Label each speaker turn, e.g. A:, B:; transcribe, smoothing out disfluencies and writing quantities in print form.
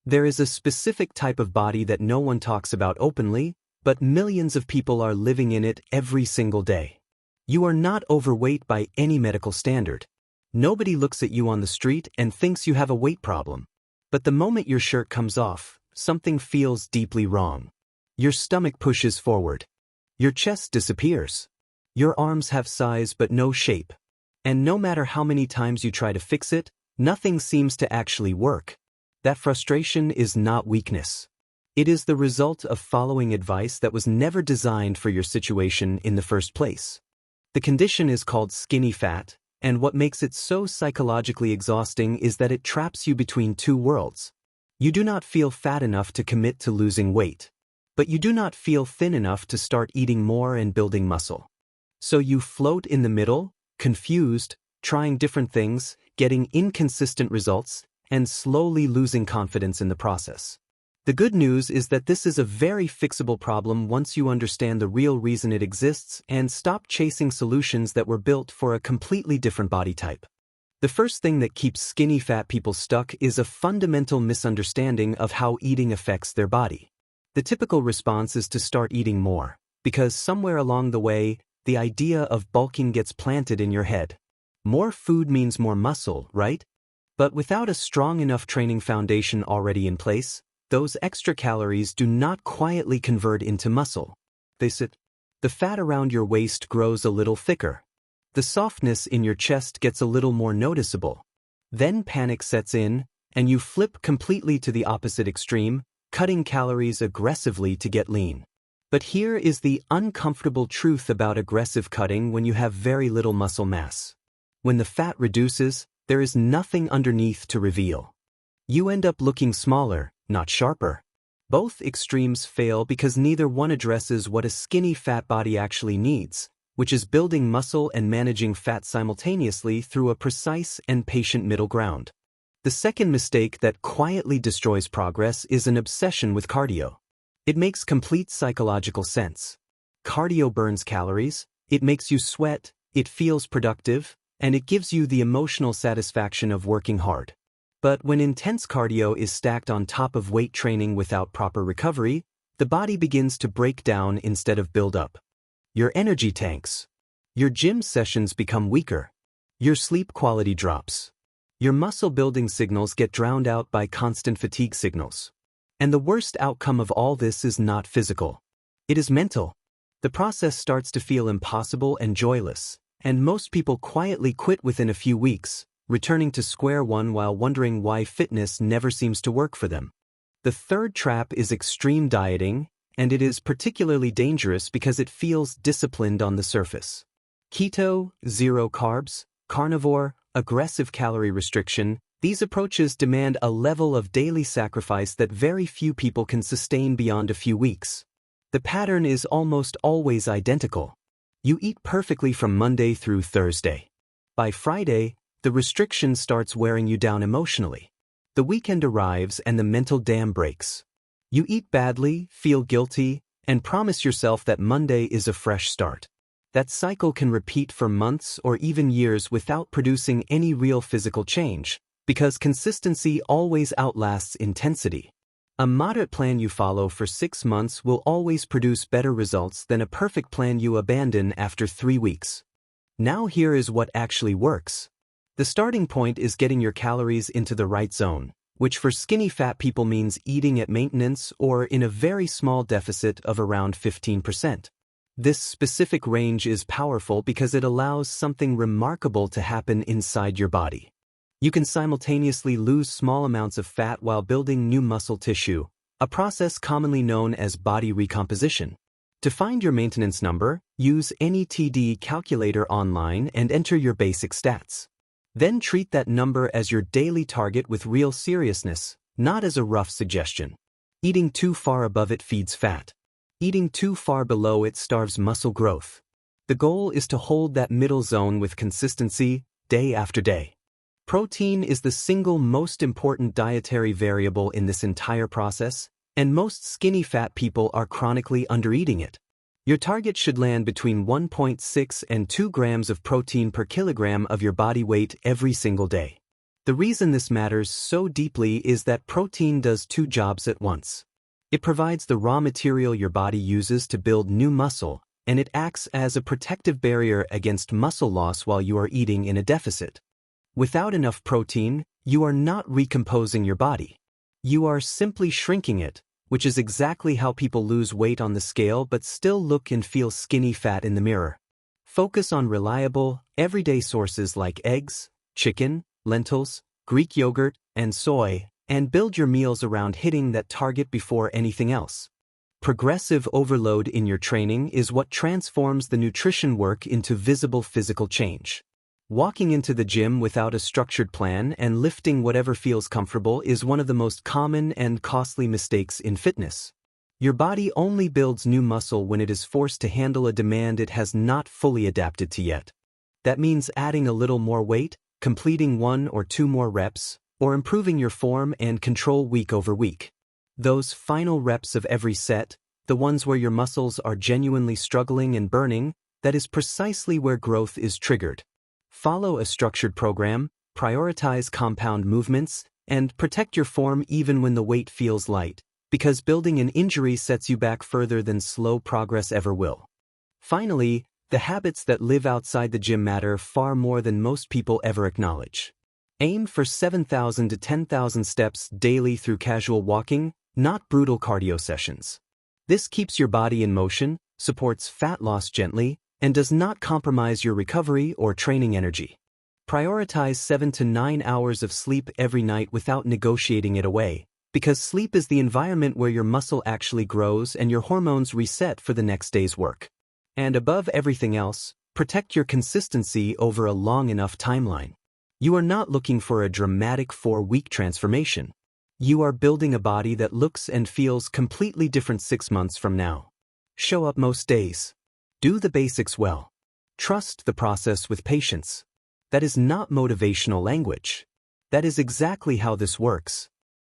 A: There is a specific type of body that no one talks about openly, but millions of people are living in it every single day. You are not overweight by any medical standard. Nobody looks at you on the street and thinks you have a weight problem. But the moment your shirt comes off, something feels deeply wrong. Your stomach pushes forward. Your chest disappears. Your arms have size but no shape. And no matter how many times you try to fix it, nothing seems to actually work. That frustration is not weakness. It is the result of following advice that was never designed for your situation in the first place. The condition is called skinny fat, and what makes it so psychologically exhausting is that it traps you between two worlds. You do not feel fat enough to commit to losing weight, but you do not feel thin enough to start eating more and building muscle. So you float in the middle, confused, trying different things, getting inconsistent results, and slowly losing confidence in the process. The good news is that this is a very fixable problem once you understand the real reason it exists and stop chasing solutions that were built for a completely different body type. The first thing that keeps skinny fat people stuck is a fundamental misunderstanding of how eating affects their body. The typical response is to start eating more, because somewhere along the way, the idea of bulking gets planted in your head. More food means more muscle, right? But without a strong enough training foundation already in place, those extra calories do not quietly convert into muscle. They sit. The fat around your waist grows a little thicker. The softness in your chest gets a little more noticeable. Then panic sets in, and you flip completely to the opposite extreme, cutting calories aggressively to get lean. But here is the uncomfortable truth about aggressive cutting when you have very little muscle mass. When the fat reduces, there is nothing underneath to reveal. You end up looking smaller, not sharper. Both extremes fail because neither one addresses what a skinny fat body actually needs, which is building muscle and managing fat simultaneously through a precise and patient middle ground. The second mistake that quietly destroys progress is an obsession with cardio. It makes complete psychological sense. Cardio burns calories, it makes you sweat, it feels productive, and it gives you the emotional satisfaction of working hard. But when intense cardio is stacked on top of weight training without proper recovery, the body begins to break down instead of build up. Your energy tanks. Your gym sessions become weaker. Your sleep quality drops. Your muscle building signals get drowned out by constant fatigue signals. And the worst outcome of all this is not physical. It is mental. The process starts to feel impossible and joyless, and most people quietly quit within a few weeks, returning to square one while wondering why fitness never seems to work for them. The third trap is extreme dieting, and it is particularly dangerous because it feels disciplined on the surface. Keto, zero carbs, carnivore, aggressive calorie restriction, these approaches demand a level of daily sacrifice that very few people can sustain beyond a few weeks. The pattern is almost always identical. You eat perfectly from Monday through Thursday. By Friday, the restriction starts wearing you down emotionally. The weekend arrives and the mental dam breaks. You eat badly, feel guilty, and promise yourself that Monday is a fresh start. That cycle can repeat for months or even years without producing any real physical change, because consistency always outlasts intensity. A moderate plan you follow for 6 months will always produce better results than a perfect plan you abandon after 3 weeks. Now here is what actually works. The starting point is getting your calories into the right zone, which for skinny fat people means eating at maintenance or in a very small deficit of around 15%. This specific range is powerful because it allows something remarkable to happen inside your body. You can simultaneously lose small amounts of fat while building new muscle tissue, a process commonly known as body recomposition. To find your maintenance number, use any TD calculator online and enter your basic stats. Then treat that number as your daily target with real seriousness, not as a rough suggestion. Eating too far above it feeds fat. Eating too far below it starves muscle growth. The goal is to hold that middle zone with consistency, day after day. Protein is the single most important dietary variable in this entire process, and most skinny fat people are chronically undereating it. Your target should land between 1.6 and 2 grams of protein per kilogram of your body weight every single day. The reason this matters so deeply is that protein does two jobs at once. It provides the raw material your body uses to build new muscle, and it acts as a protective barrier against muscle loss while you are eating in a deficit. Without enough protein, you are not recomposing your body. You are simply shrinking it, which is exactly how people lose weight on the scale but still look and feel skinny fat in the mirror. Focus on reliable, everyday sources like eggs, chicken, lentils, Greek yogurt, and soy, and build your meals around hitting that target before anything else. Progressive overload in your training is what transforms the nutrition work into visible physical change. Walking into the gym without a structured plan and lifting whatever feels comfortable is one of the most common and costly mistakes in fitness. Your body only builds new muscle when it is forced to handle a demand it has not fully adapted to yet. That means adding a little more weight, completing 1 or 2 more reps, or improving your form and control week over week. Those final reps of every set, the ones where your muscles are genuinely struggling and burning, that is precisely where growth is triggered. Follow a structured program, prioritize compound movements, and protect your form even when the weight feels light, because building an injury sets you back further than slow progress ever will. Finally, the habits that live outside the gym matter far more than most people ever acknowledge. Aim for 7,000 to 10,000 steps daily through casual walking, not brutal cardio sessions. This keeps your body in motion, supports fat loss gently, and does not compromise your recovery or training energy. Prioritize 7 to 9 hours of sleep every night without negotiating it away, because sleep is the environment where your muscle actually grows and your hormones reset for the next day's work. And above everything else, protect your consistency over a long enough timeline. You are not looking for a dramatic 4-week transformation. You are building a body that looks and feels completely different 6 months from now. Show up most days. Do the basics well. Trust the process with patience. That is not motivational language. That is exactly how this works.